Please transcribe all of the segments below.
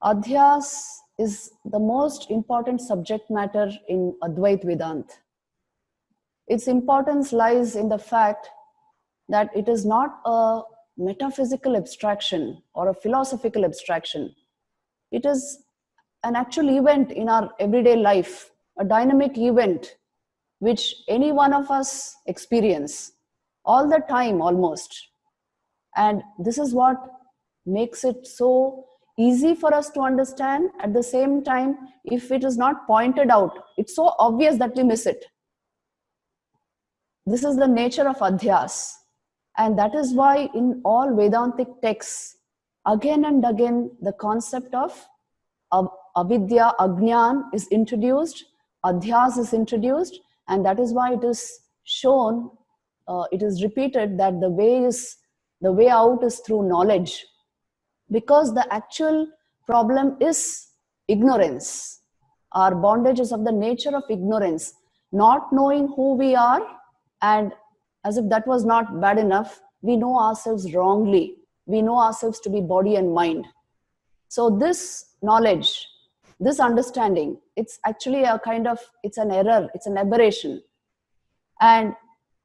Adhyas is the most important subject matter in Advait Vedanta. Its importance lies in the fact that it is not a metaphysical abstraction or a philosophical abstraction. It is an actual event in our everyday life, a dynamic event which any one of us experience all the time almost. And this is what makes it so easy for us to understand. At the same time, if it is not pointed out, it's so obvious that we miss it. This is the nature of adhyas. And that is why in all Vedantic texts, again and again, the concept of avidya, ajnan is introduced, adhyas is introduced, and that is why it is shown, it is repeated that the way out is through knowledge. Because the actual problem is ignorance. Our bondage is of the nature of ignorance, not knowing who we are, and as if that was not bad enough, we know ourselves wrongly. We know ourselves to be body and mind. So this knowledge, this understanding, it's actually a kind of, it's an error, it's an aberration. And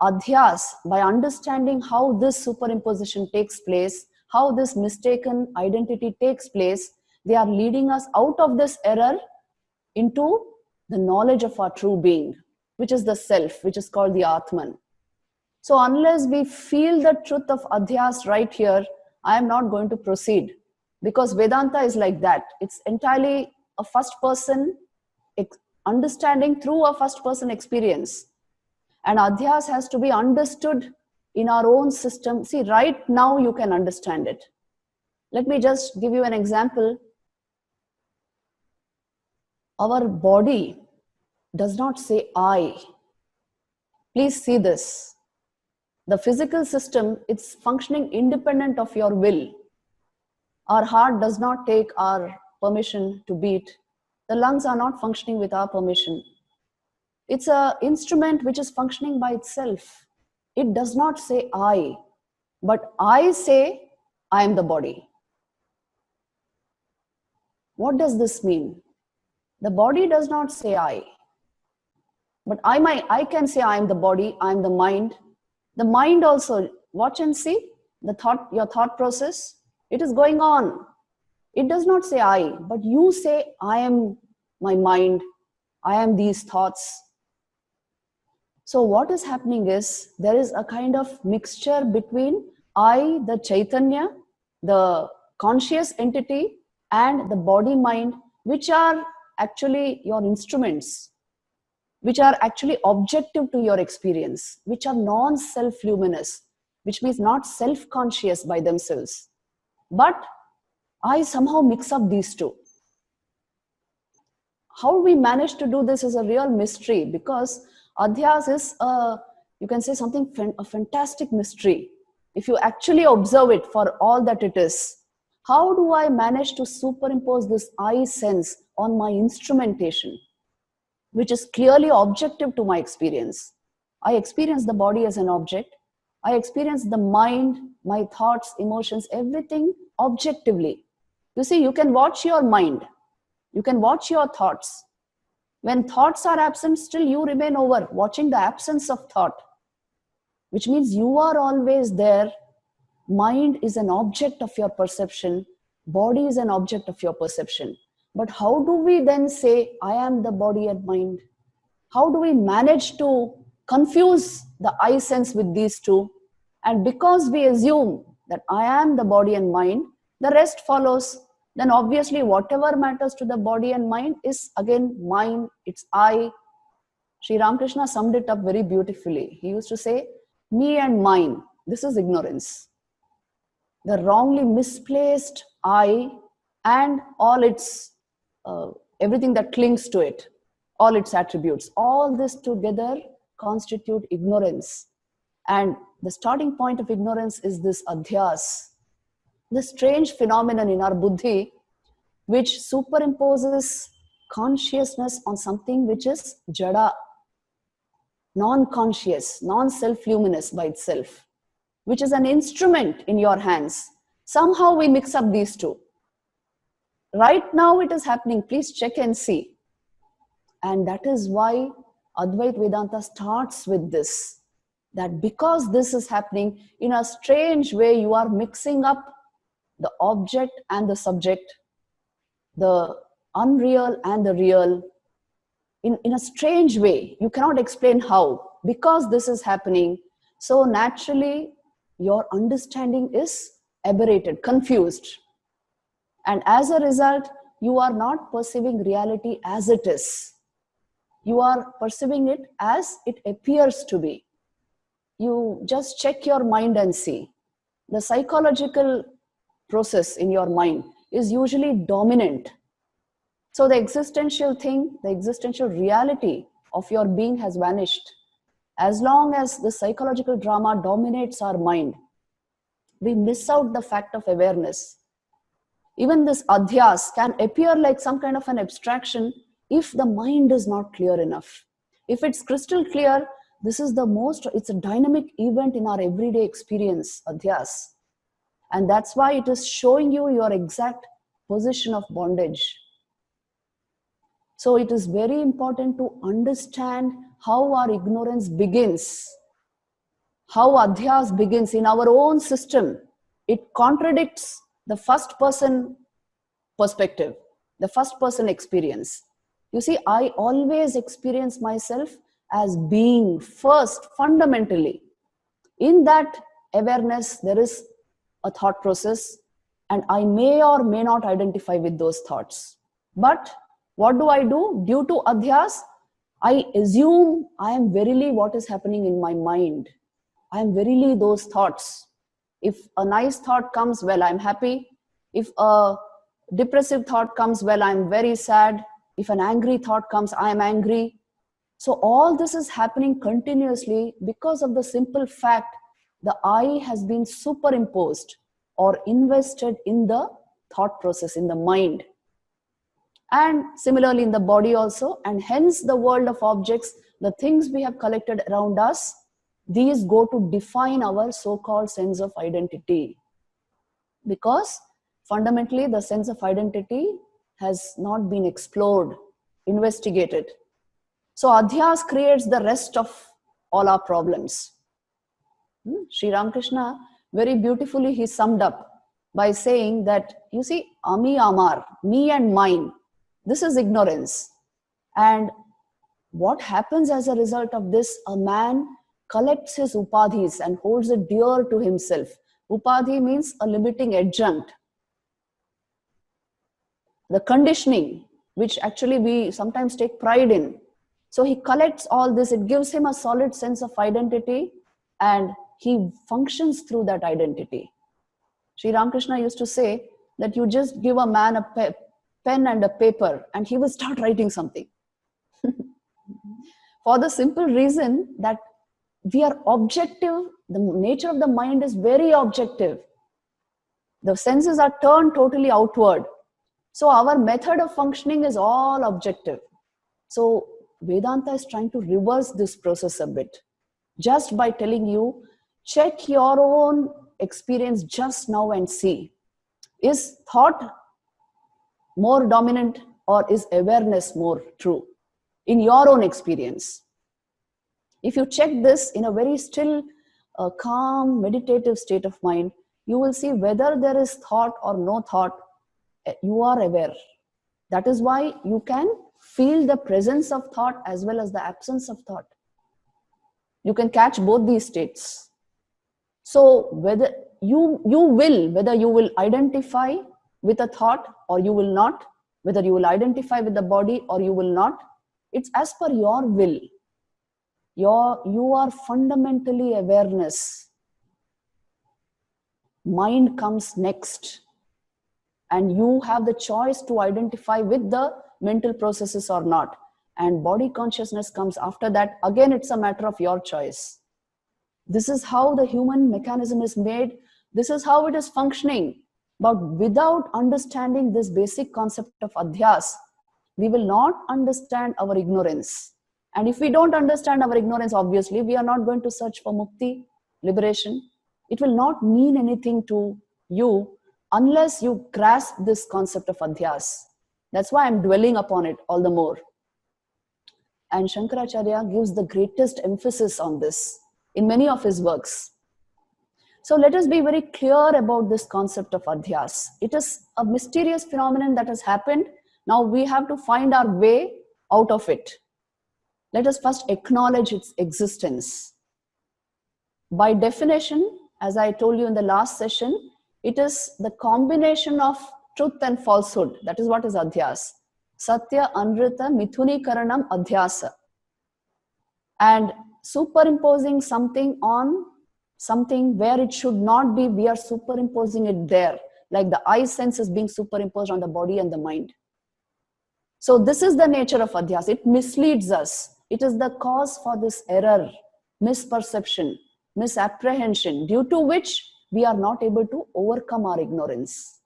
adhyas, by understanding how this superimposition takes place, how this mistaken identity takes place, they are leading us out of this error into the knowledge of our true being, which is the self, which is called the Atman. So unless we feel the truth of adhyas right here, I am not going to proceed, because Vedanta is like that. It's entirely a first person understanding through a first person experience. And adhyas has to be understood in our own system. See, right now you can understand it. Let me just give you an example. Our body does not say I. Please see this. The physical system, it's functioning independent of your will. Our heart does not take our permission to beat. The lungs are not functioning with our permission. It's an instrument which is functioning by itself. It does not say I, but I say I am the body. What does this mean? The body does not say I, but I can say I am the body, I am the mind. The mind also, watch and see your thought process. It is going on. It does not say I, but you say I am my mind, I am these thoughts. So what is happening is there is a kind of mixture between I, the Chaitanya, the conscious entity, and the body mind, which are actually your instruments, which are actually objective to your experience, which are non-self-luminous, which means not self-conscious by themselves. But I somehow mix up these two. How we manage to do this is a real mystery, because adhyas is, you can say something, a fantastic mystery. If you actually observe it for all that it is, how do I manage to superimpose this I sense on my instrumentation, which is clearly objective to my experience? I experience the body as an object. I experience the mind, my thoughts, emotions, everything objectively. You see, you can watch your mind. You can watch your thoughts. When thoughts are absent, still you remain over, watching the absence of thought, which means you are always there. Mind is an object of your perception. Body is an object of your perception. But how do we then say, I am the body and mind? How do we manage to confuse the I sense with these two? And because we assume that I am the body and mind, the rest follows. Then obviously whatever matters to the body and mind is again mine, it's I. Sri Ramakrishna summed it up very beautifully. He used to say, me and mine, this is ignorance. The wrongly misplaced I and all its, everything that clings to it, all its attributes, all this together constitute ignorance. And the starting point of ignorance is this adhyas, this strange phenomenon in our buddhi, which superimposes consciousness on something which is jada, non-conscious, non-self-luminous by itself, which is an instrument in your hands. Somehow we mix up these two. Right now it is happening. Please check and see. And that is why Advaita Vedanta starts with this, that because this is happening in a strange way, you are mixing up the object and the subject, the unreal and the real, in a strange way. You cannot explain how. Because this is happening, so naturally your understanding is aberrated, confused. And as a result, you are not perceiving reality as it is. You are perceiving it as it appears to be. You just check your mind and see. The psychological process in your mind is usually dominant. So the existential thing, the existential reality of your being has vanished. As long as the psychological drama dominates our mind, we miss out the fact of awareness. Even this adhyas can appear like some kind of an abstraction if the mind is not clear enough. If it's crystal clear, this is it's a dynamic event in our everyday experience, adhyas. And that's why it is showing you your exact position of bondage. So it is very important to understand how our ignorance begins, how adhyas begins in our own system. It contradicts the first person perspective, the first person experience. You see, I always experience myself as being first, fundamentally. In that awareness, there is a thought process, and I may or may not identify with those thoughts. But what do? Due to adhyas, I assume I am verily what is happening in my mind. I am verily those thoughts. If a nice thought comes, well, I'm happy. If a depressive thought comes, well, I'm very sad. If an angry thought comes, I am angry. So all this is happening continuously because of the simple fact the I has been superimposed or invested in the thought process, in the mind. And similarly in the body also, and hence the world of objects, the things we have collected around us, these go to define our so-called sense of identity. Because fundamentally the sense of identity has not been explored, investigated. So adhyas creates the rest of all our problems. Sri Ramakrishna very beautifully he summed up by saying that, you see, ami amar, me and mine, this is ignorance. And what happens as a result of this? A man collects his upadhis and holds it dear to himself. Upadhi means a limiting adjunct. The conditioning, which actually we sometimes take pride in. So he collects all this, it gives him a solid sense of identity, and he functions through that identity. Sri Ramakrishna used to say that you just give a man a pen and a paper and he will start writing something. For the simple reason that we are objective, the nature of the mind is very objective. The senses are turned totally outward. So our method of functioning is all objective. So Vedanta is trying to reverse this process a bit. Just by telling you, check your own experience just now and see. Is thought more dominant or is awareness more true in your own experience? If you check this in a very still, calm, meditative state of mind, you will see whether there is thought or no thought, you are aware. That is why you can feel the presence of thought as well as the absence of thought. You can catch both these states. So whether you will identify with a thought or you will not, whether you will identify with the body or you will not, it's as per your will. You are fundamentally awareness. Mind comes next. And you have the choice to identify with the mental processes or not. And body consciousness comes after that. Again, it's a matter of your choice. This is how the human mechanism is made. This is how it is functioning. But without understanding this basic concept of adhyas, we will not understand our ignorance. And if we don't understand our ignorance, obviously, we are not going to search for mukti, liberation. It will not mean anything to you unless you grasp this concept of adhyas. That's why I'm dwelling upon it all the more. And Shankaracharya gives the greatest emphasis on this in many of his works. So let us be very clear about this concept of adhyas. It is a mysterious phenomenon that has happened. Now we have to find our way out of it. Let us first acknowledge its existence. By definition, as I told you in the last session, it is the combination of truth and falsehood. That is what is adhyas. Satya, Anrita, Mithuni Karanam, Adhyasa. And superimposing something on something where it should not be, we are superimposing it there. Like the eye sense is being superimposed on the body and the mind. So this is the nature of adhyas. It misleads us. It is the cause for this error, misperception, misapprehension, due to which we are not able to overcome our ignorance.